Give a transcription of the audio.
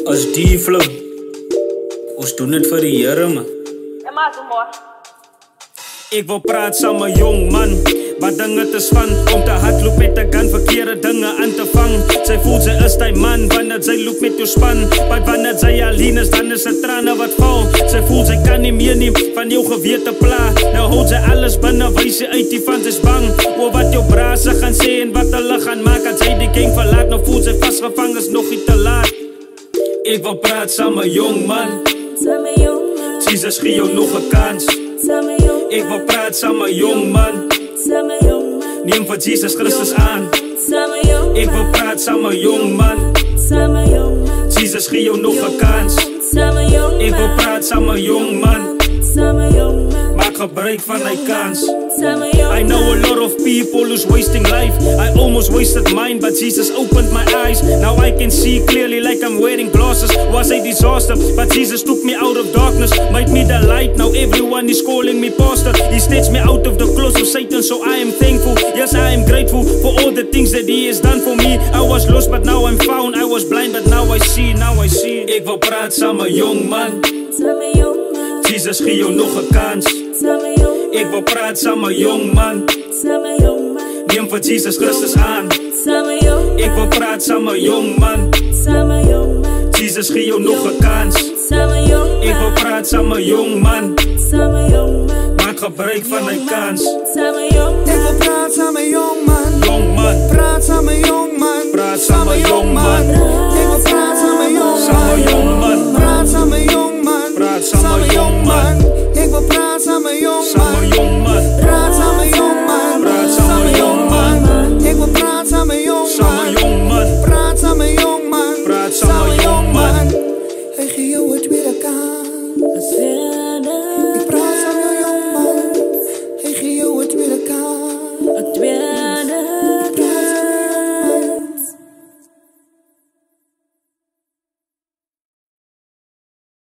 As die flow, ons doen het vir die Here, man. Ek wil praat saam met 'n jong man, wat dinge te span, om te hardloop met 'n gun, verkeerde dinge aan te vang. Sy voel sy is die man, wanneer sy loop met jou span, maar wanneer sy alleen is, dan is dit trane wat val. Sy voel sy kan nie meer nie, van jou gewete pla. Nou hou sy alles binne, wys sy uit die van sy's bang, oor wat jou braase gaan sê en wat hulle gaan maak, as sy die gang verlaat. Nou voel sy vasgevang, is nog nie te laat. Ek wil praat saam met 'n jong man, Jesus gee jou nog 'n kans. Ek wil praat saam met 'n jong man, neem vir Jesus Christus aan. Ek wil praat saam met 'n jong man, Jesus gee jou nog 'n kans. Ek wil praat saam met 'n jong man, maak gebruik van my kans. I know a lot of people who's wasting life. I almost wasted mine, but Jesus opened my eyes. Now I can see clearly like I'm wearing glasses. Was a disaster, but Jesus took me out of darkness, made me the light. Now everyone is calling me pastor. He snatched me out of the claws of Satan, so I am thankful. Yes, I am grateful for all the things that He has done for me. I was lost, but now I'm found. I was blind, but now I see. Ek wil praat saam met 'n jong man, Jesus gee jou nog 'n kans. Ek wil praat saam met 'n jong man, neem vir Jesus Christus aan. Ek wil praat saam met 'n jong man, Jesus gee jou nog 'n kans. Ek wil praat saam met 'n jong man, maak gebruik van my kans. Ek wil praat saam met 'n jong man, Jong man, praat saam met 'n jong man, praat saam met 'n jong man. Ek wil praat saam